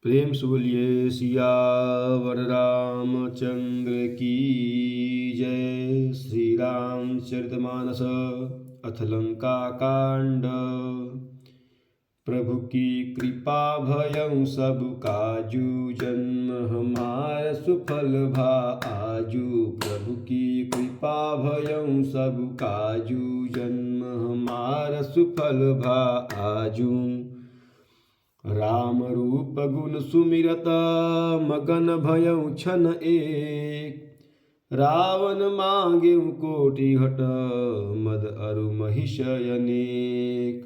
प्रेम से बोलिए सियावर रामचंद्र की जय। श्री रामचरितमानस अथ लंका कांड। प्रभु की कृपा भयं सब काजू, जन्म हमार सुफल भा आजू। प्रभु की कृपा भयं सब काजू, जन्म हमार सुफल भा आजू। राम रूप गुण सुमिरत, मगन भयं छन एक। रावण मांगे कोटि हट, मद अरु महिष अनेक।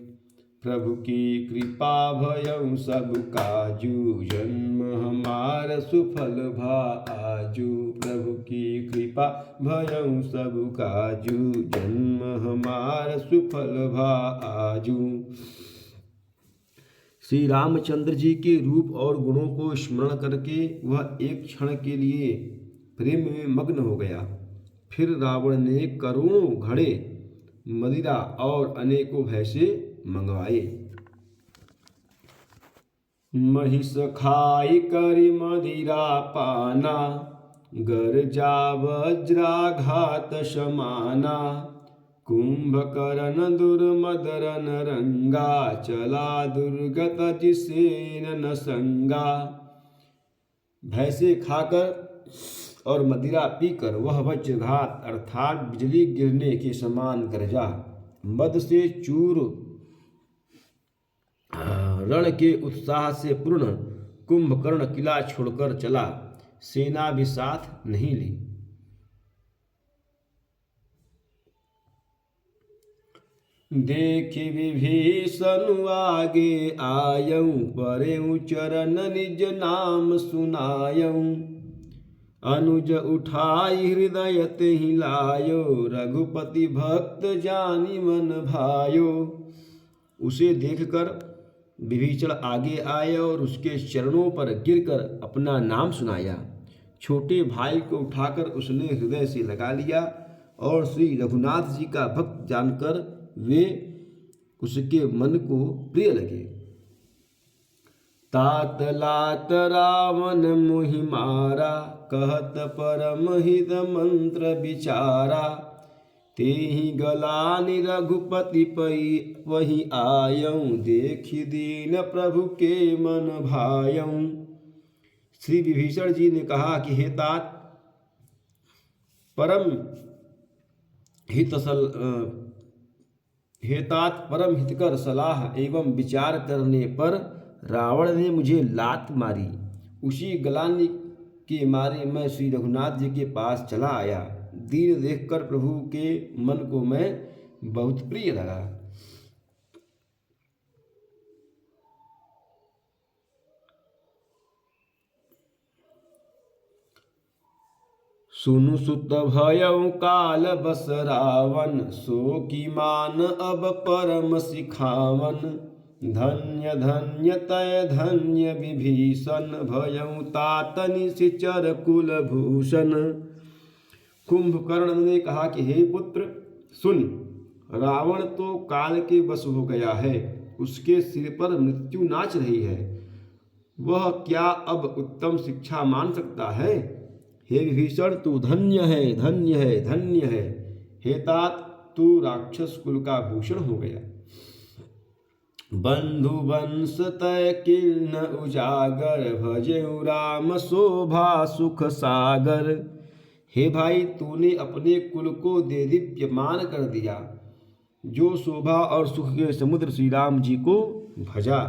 प्रभु की कृपा भयं सब काजू, जन्म हमार सुफल भा आजू। प्रभु की कृपा भयं सब काजू, जन्म हमार सुफल भा आजू। श्री रामचंद्र जी के रूप और गुणों को स्मरण करके वह एक क्षण के लिए प्रेम में मग्न हो गया। फिर रावण ने करोड़ों घड़े मदिरा और अनेकों भैंसे मंगवाए। महिष खाई करि मदिरा पाना, गर्जा वज्राघात समाना। कुंभकर्ण दुर्मदरन रंगा, चला दुर्गत जिसे न संगा। भैंसे खाकर और मदिरा पीकर वह वज्रघात अर्थात बिजली गिरने के समान गरजा। मद से चूर रण के उत्साह से पूर्ण कुंभकर्ण किला छोड़कर चला, सेना भी साथ नहीं ली। देखि विभीषण आगे आयऊं, परेऊ चरण निज नाम सुनायऊं। अनुज उठाई हृदय तेहि लायो, रघुपति भक्त जानि मन भायो। उसे देखकर विभीषण आगे आए और उसके चरणों पर गिरकर अपना नाम सुनाया। छोटे भाई को उठाकर उसने हृदय से लगा लिया और श्री रघुनाथ जी का भक्त जानकर वे उसके मन को प्रिय लगे। तात लात रावण मोहि मारा, कहत परम हित मंत्र विचारा। तेहि गलानि रघुपति पै, वही आयऊं, देखि दीन प्रभु के मन भायऊं। श्री विभीषण जी ने कहा कि हे तात, परम हितकर सलाह एवं विचार करने पर रावण ने मुझे लात मारी। उसी गलानी के मारे मैं श्री रघुनाथ जी के पास चला आया। दीन देखकर प्रभु के मन को मैं बहुत प्रिय लगा। सुनु सुत भयउ काल बस रावण, सो की मान अब परम सिखावन। धन्य धन्य तय धन्य विभीषण, भयउ तात निशिचर कुलभूषण। कुंभकर्ण ने कहा कि हे पुत्र सुन, रावण तो काल के वश हो गया है, उसके सिर पर मृत्यु नाच रही है। वह क्या अब उत्तम शिक्षा मान सकता है? हे विभीषण, तू धन्य है, धन्य है, धन्य है। हे तात, तू राक्षस कुल का भूषण हो गया। बंधु वंश तय किन्न उजागर, भजेउ राम शोभा सुख सागर। हे भाई, तूने अपने कुल को देदीप्यमान कर दिया, जो शोभा और सुख के समुद्र श्री राम जी को भजा।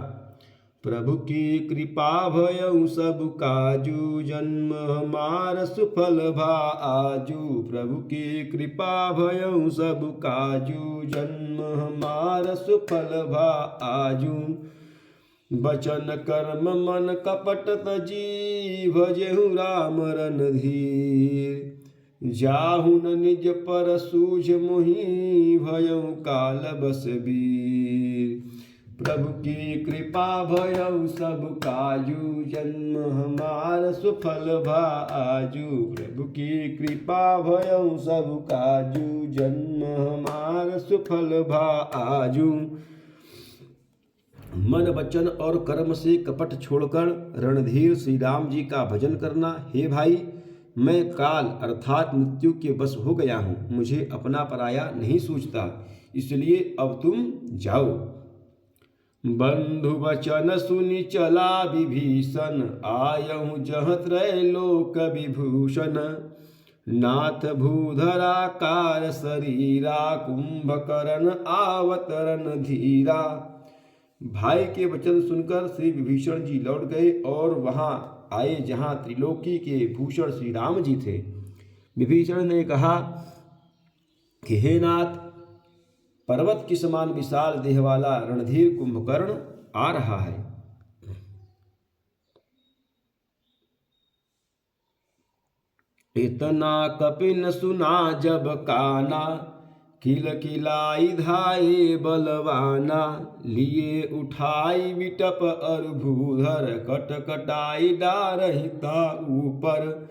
प्रभु की कृपा भयउ सब काजू, जन्म हमार सुफल भा आजू। प्रभु की कृपा भयउ सब काजू, जन्म हमार सुफल भा आजू। बचन कर्म मन कपट तजी, भजेहु राम रणधीर। जाहु न निज पर सूझ मोहि, भयउ काल बस वीर। प्रभु की कृपा भयउ सब काजू, जन्म हमार सुफल भा आजू। प्रभु की कृपा भयउ सब काजू, जन्म हमार सुफल भा आजू। मन वचन और कर्म से कपट छोड़कर रणधीर श्री राम जी का भजन करना। हे भाई, मैं काल अर्थात मृत्यु के वश हो गया हूँ, मुझे अपना पराया नहीं सूझता, इसलिए अब तुम जाओ। बंधु वचन सुनि चला विभीषण, आयहु जह त्रैलोक विभूषण। नाथ भूधराकार शरीरा, कुंभकर्ण आवतरण धीरा। भाई के वचन सुनकर श्री विभीषण जी लौट गए और वहां आए जहां त्रिलोकी के भूषण श्री राम जी थे। विभीषण ने कहा कि हे नाथ, पर्वत के समान विशाल देह वाला रणधीर कुंभकर्ण आ रहा है। इतना कपिन सुना जब काना, किल किलाई धाये बलवाना। लिए उठाई विटप अर भूधर, कटकटाई डारहिता ऊपर।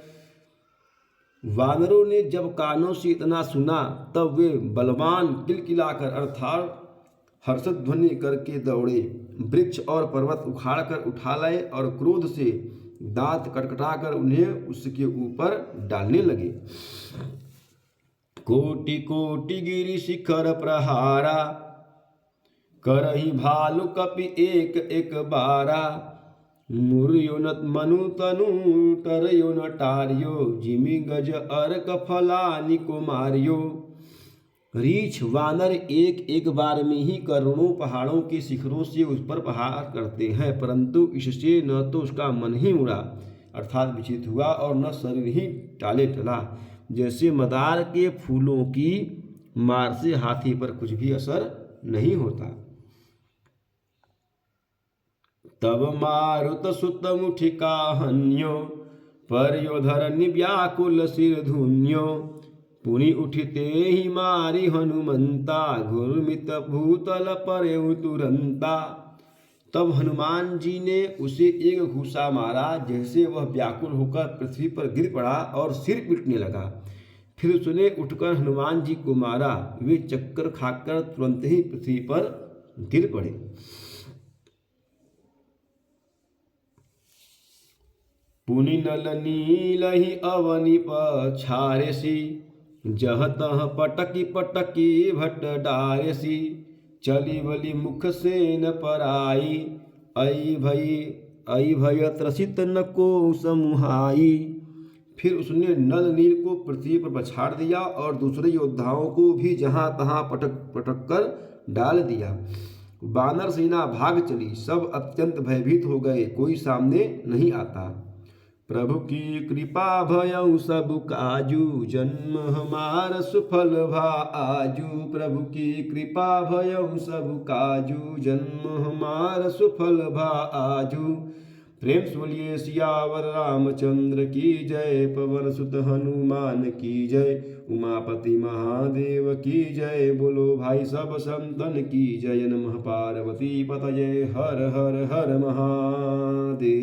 वानरों ने जब कानों से इतना सुना तब वे बलवान किलकिलाकर अर्थात हर्षित ध्वनि करके दौड़े, वृक्ष और पर्वत उखाड़ कर उठा लाए और क्रोध से दांत कटकटाकर उन्हें उसके ऊपर डालने लगे। कोटि कोटि गिरि शिखर प्रहारा, करही भालु कपि एक एक बारा। मुर्यो न मनु तनु तरयो न टार्यो, जिमि गज अर्क फलानि कुमारियो। रीछ वानर एक एक बार में ही करोड़ों पहाड़ों के शिखरों से उस पर प्रहार करते हैं, परंतु इससे न तो उसका मन ही उड़ा अर्थात विचलित हुआ और न शरीर ही टाले टला। जैसे मदार के फूलों की मार से हाथी पर कुछ भी असर नहीं होता। तब मारुत सुत मुठिका हन्यो, परयोधर व्याकुल सिर धुन्यो। पुनि उठिते ही मारी हनुमंता, घुर्मित भूतल परेउ तुरंता। तब हनुमान जी ने उसे एक घूसा मारा, जैसे वह व्याकुल होकर पृथ्वी पर गिर पड़ा और सिर पीटने लगा। फिर उसने उठकर हनुमान जी को मारा, वे चक्कर खाकर तुरंत ही पृथ्वी पर गिर पड़े। पुनि नल नीलहि अवनि पछारेसी, जह तह पटकी पटकी भट डारेसी। चली बलि मुख से न पराई, ऐ भय त्रसित न को समुहाई। फिर उसने नल नील को पृथ्वी पर पछाड़ दिया और दूसरे योद्धाओं को भी जहां तहां पटक पटक कर डाल दिया। वानर सेना भाग चली, सब अत्यंत भयभीत हो गए, कोई सामने नहीं आता। प्रभु की कृपा भयउ सब काजू, जन्म हमार सुफल भा आजू। प्रभु की कृपा भयउ सब काजू, जन्म हमार सुफल भा आजू। प्रेम से बोलिए सियावर रामचंद्र की जय, पवन सुत हनुमान की जय, उमापति महादेव की जय। बोलो भाई सब संतन की जय। नमः पार्वती पतये, हर हर हर महादेव।